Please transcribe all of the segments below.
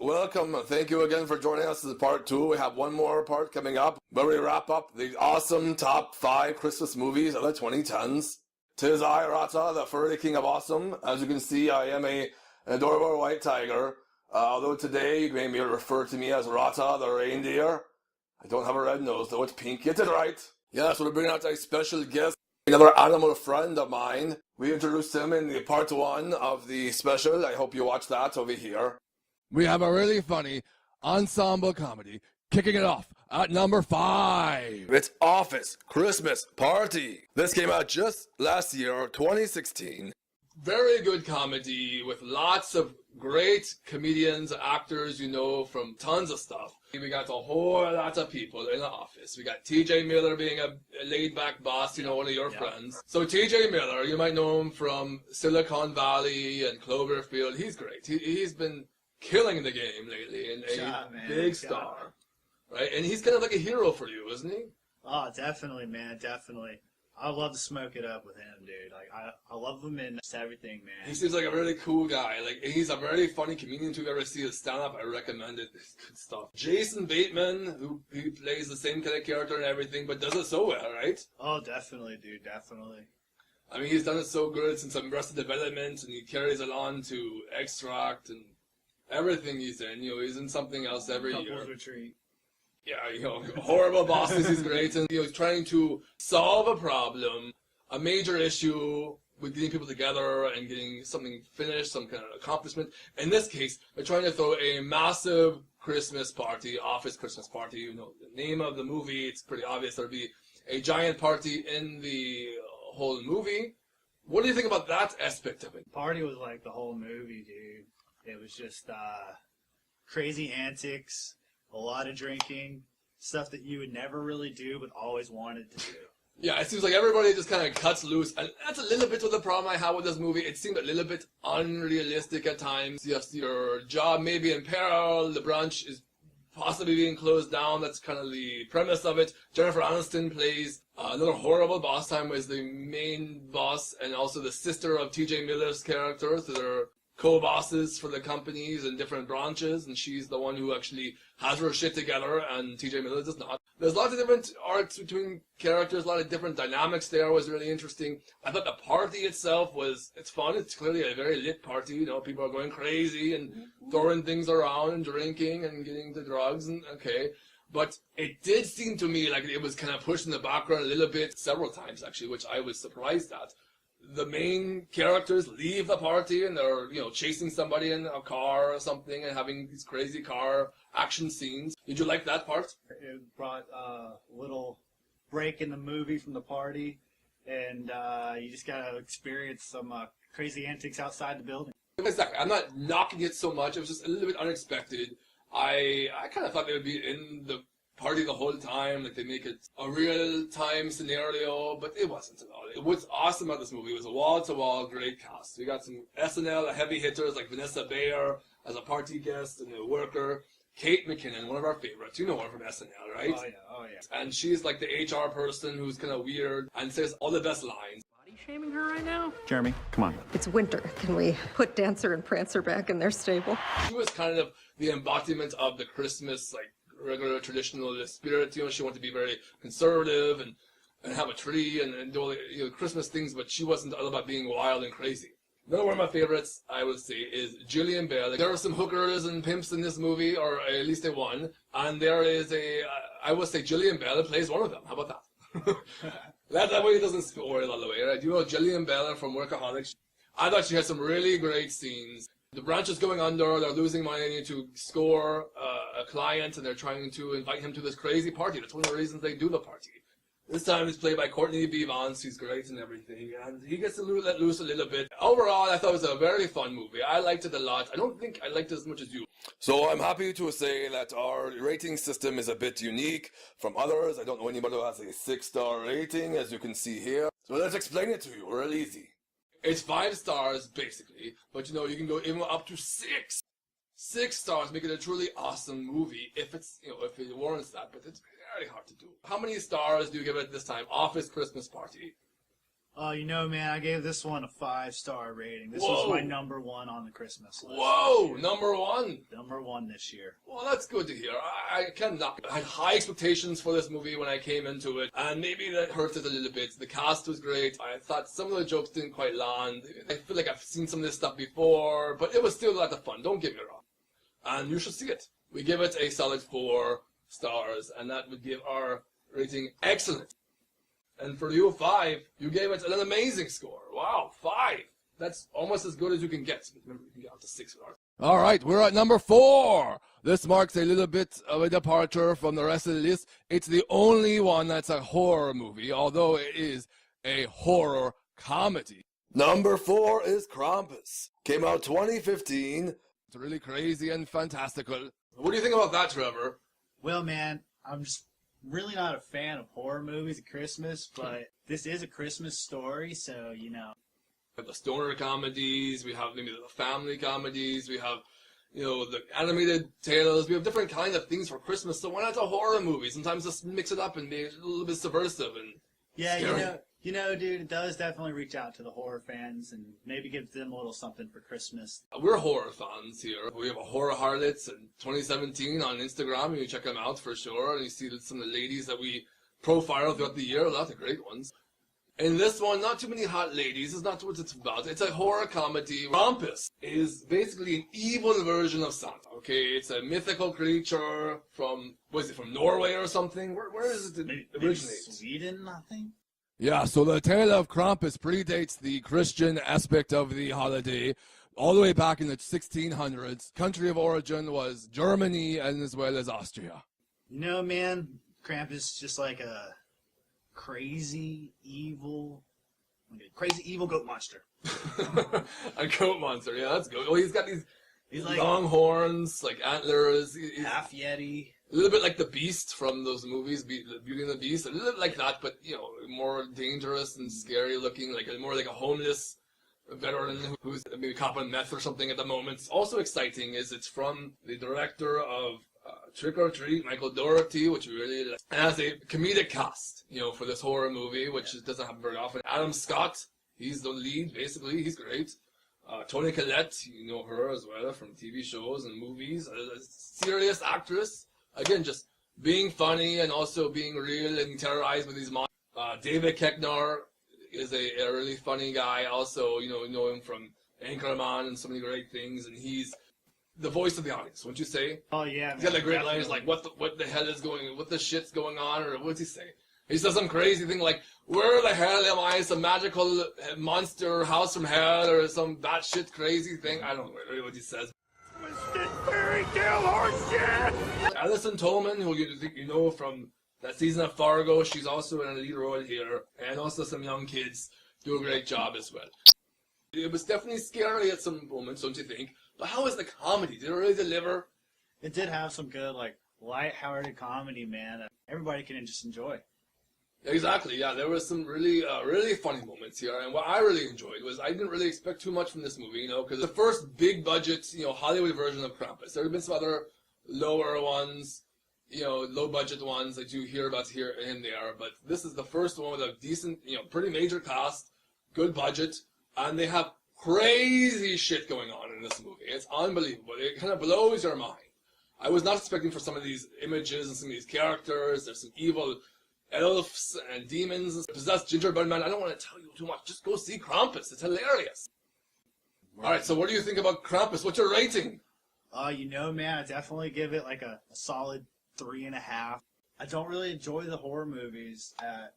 welcome. Thank you again for joining us. This is part 2. We have one more part coming up where we wrap up the awesome top 5 Christmas movies of the 2010s. Tis I, Rata, the furry king of awesome. As you can see, I am an adorable white tiger. Although today you may refer to me as Rata, the reindeer. I don't have a red nose, though it's pink. Get it right. Yes, we're bringing out a special guest, another animal friend of mine. We introduced him in the part 1 of the special. I hope you watch that over here. We have a really funny ensemble comedy kicking it off at number 5. It's Office Christmas Party. This came out just last year, 2016. Very good comedy with lots of great comedians, actors, you know, from tons of stuff. We got a whole lot of people in the office. We got TJ Miller being a laid-back boss, you know, one of your friends. So TJ Miller, you might know him from Silicon Valley and Cloverfield. He's great. He's been killing the game lately and big star. Right? And he's kind of like a hero for you, isn't he? Oh, definitely, man. Definitely. I love to smoke it up with him, dude. Like, I love him in everything, man. He seems like a really cool guy. Like, he's a very funny comedian. If you ever see his stand-up, I recommend it. It's good stuff. Jason Bateman, he plays the same kind of character and everything, but does it so well, right? Oh, definitely, dude. Definitely. I mean, he's done it so good since Arrested Development, and he carries it on to Extract and everything he's in. You know, he's in something else every year. Couples Retreat. Yeah, you know, horrible bosses, he's great, and you know, he's trying to solve a problem, a major issue with getting people together and getting something finished, some kind of accomplishment. In this case, they're trying to throw a massive Christmas party, office Christmas party. You know, the name of the movie, it's pretty obvious there'll be a giant party in the whole movie. What do you think about that aspect of it? The party was like the whole movie, dude. It was just crazy antics. A lot of drinking, stuff that you would never really do but always wanted to do. Yeah, it seems like everybody just kind of cuts loose, and that's a little bit of the problem I have with this movie. It seemed a little bit unrealistic at times. Yes, your job may be in peril, the brunch is possibly being closed down, that's kind of the premise of it. Jennifer Aniston plays another horrible boss time, was the main boss, and also the sister of TJ Miller's character, so they're co-bosses for the companies and different branches, and she's the one who actually has her shit together, and TJ Miller does not. There's lots of different arcs between characters, a lot of different dynamics there was really interesting. I thought the party itself it's fun. It's clearly a very lit party, you know, people are going crazy and throwing things around and drinking and getting to drugs, and okay. But it did seem to me like it was kind of pushed in the background a little bit, several times actually, which I was surprised at. The main characters leave the party and they're, you know, chasing somebody in a car or something and having these crazy car action scenes. Did you like that part? It brought a little break in the movie from the party, and you just got to experience some crazy antics outside the building. Exactly. I'm not knocking it so much. It was just a little bit unexpected. I kind of thought they would be in the party the whole time, like they make it a real-time scenario, but it wasn't at all. What's awesome about this movie was a wall-to-wall great cast. We got some SNL heavy hitters like Vanessa Bayer as a party guest and a worker. Kate McKinnon, one of our favorites. You know her from SNL, right? Oh yeah. And she's like the HR person who's kind of weird and says all the best lines. Body shaming her right now? Jeremy, come on. It's winter. Can we put Dancer and Prancer back in their stable? She was kind of the embodiment of the Christmas, like, regular traditional spirit. You know, she wanted to be very conservative and have a tree and do all the, you know, Christmas things, but she wasn't all about being wild and crazy. Another one of my favorites, I would say, is Jillian Bell. There are some hookers and pimps in this movie, or at least they one, and there is I would say Jillian Bell plays one of them. How about that? that way it doesn't spoil all the way, right? You know Jillian Bell from Workaholics? I thought she had some really great scenes. The branch is going under, they're losing money to score a client, and they're trying to invite him to this crazy party. That's one of the reasons they do the party. This time it's played by Courtney B. Vance. She's great and everything, and he gets to let loose a little bit. Overall, I thought it was a very fun movie. I liked it a lot. I don't think I liked it as much as you. So I'm happy to say that our rating system is a bit unique from others. I don't know anybody who has a 6-star rating, as you can see here. So let's explain it to you real easy. It's 5 stars, basically, but you know, you can go even up to 6. 6 stars, make it a truly awesome movie if it's, you know, if it warrants that, but it's very hard to do. How many stars do you give it this time? Office Christmas Party. Oh, man, I gave this one a 5-star rating. This Whoa. was my number one on the Christmas list. Whoa, number one. Number one this year. Well, that's good to hear. I cannot. I had high expectations for this movie when I came into it, and maybe that hurt it a little bit. The cast was great. I thought some of the jokes didn't quite land. I feel like I've seen some of this stuff before, but it was still a lot of fun. Don't get me wrong. And you should see it. We give it a solid 4 stars, and that would give our rating excellent. And for you, 5, you gave it an amazing score. Wow, 5. That's almost as good as you can get. Remember, you can get up to 6 stars. All right, we're at number 4. This marks a little bit of a departure from the rest of the list. It's the only one that's a horror movie, although it is a horror comedy. Number 4 is Krampus. Came out 2015. It's really crazy and fantastical. What do you think about that, Trevor? Well, man, I'm just really not a fan of horror movies at Christmas, but this is a Christmas story, so, We have the stoner comedies, we have maybe the family comedies, we have, the animated tales, we have different kinds of things for Christmas, so why not a horror movie? Sometimes just mix it up and be a little bit subversive and scary. Dude, it does definitely reach out to the horror fans and maybe give them a little something for Christmas. We're horror fans here. We have a Horror Harlots in 2017 on Instagram. You can check them out for sure. And you see some of the ladies that we profile throughout the year. A lot of great ones. In this one, not too many hot ladies. It's not what it's about. It's a horror comedy. Krampus is basically an evil version of Santa. Okay, it's a mythical creature from Norway or something? Where is it originate? Sweden, I think. Yeah, so the tale of Krampus predates the Christian aspect of the holiday all the way back in the 1600s. Country of origin was Germany and as well as Austria. Man, Krampus is just like a crazy, evil goat monster. A goat monster, yeah, that's good. Well, he's got these long horns, like antlers. He's half Yeti. A little bit like the Beast from those movies, Beauty and the Beast. A little bit like that, but, more dangerous and scary looking, more like a homeless veteran who's maybe copping meth or something at the moment. Also exciting is it's from the director of Trick or Treat, Michael Dougherty, which we really like. And has a comedic cast, for this horror movie, which doesn't happen very often. Adam Scott, he's the lead, basically. He's great. Toni Collette, you know her as well from TV shows and movies. A serious actress. Again, just being funny and also being real and terrorized with these monsters. David Koechner is a really funny guy. Also, you know him from Anchorman and so many great things. And he's the voice of the audience, wouldn't you say? Oh, yeah. He's got like great lines like, what the hell is what the shit's going on? Or what's he say? He says some crazy thing like, where the hell am I? Some magical monster house from hell or some batshit crazy thing. I don't know really what he says. Twisted fairy tale horse shit! Alison Tolman, who you know from that season of Fargo, she's also in a lead role here, and also some young kids do a great job as well. It was definitely scary at some moments, don't you think? But how was the comedy? Did it really deliver? It did have some good, light-hearted comedy, man, that everybody can just enjoy. Exactly, yeah. There was some really, really funny moments here, and what I really enjoyed was I didn't really expect too much from this movie, because the first big budget, Hollywood version of Krampus. There have been some other lower ones, low budget ones that you hear about here and there, but this is the first one with a decent, pretty major cast, good budget, and they have crazy shit going on in this movie. It's unbelievable. It kind of blows your mind. I was not expecting for some of these images and some of these characters. There's some evil elves and demons and possessed gingerbread men. I don't want to tell you too much. Just go see Krampus. It's hilarious. All right, so what do you think about Krampus? What's your rating? Man, I definitely give it a solid 3.5. I don't really enjoy the horror movies at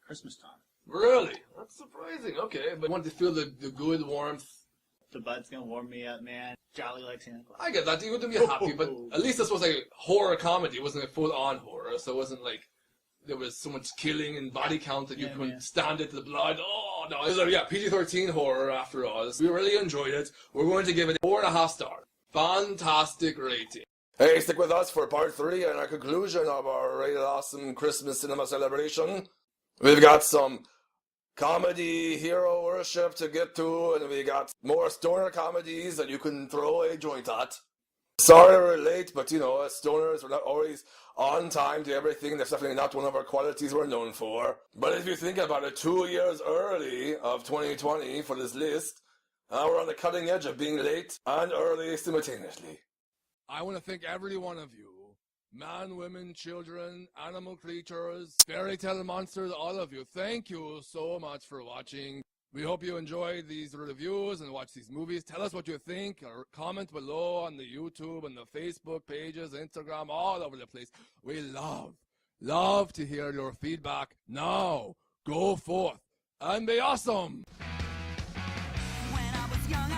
Christmas time. Really? That's surprising. Okay, but I want to feel the good warmth. The bud's gonna warm me up, man. Jolly like Santa Claus. I get that. You wouldn't be happy, but at least this was a horror comedy. It wasn't a full-on horror, so it wasn't like there was so much killing and body count that you couldn't stand it, the blood. Oh, no. It was PG-13 horror after all. We really enjoyed it. We're going to give it 4.5 stars. Fantastic rating. Hey, stick with us for part 3 and our conclusion of our rated awesome Christmas cinema celebration. We've got some comedy hero worship to get to, and we got more stoner comedies that you can throw a joint at. Sorry we're late, but as stoners, we're not always on time to everything. That's definitely not one of our qualities we're known for. But if you think about it, 2 years early of 2020 for this list, we're on the cutting edge of being late and early simultaneously. I want to thank every one of you. Man, women, children, animal creatures, fairy tale monsters, all of you. Thank you so much for watching. We hope you enjoyed these reviews and watch these movies. Tell us what you think, or comment below on the YouTube and the Facebook pages, Instagram, all over the place. We love to hear your feedback. Now, go forth and be awesome! When I was young,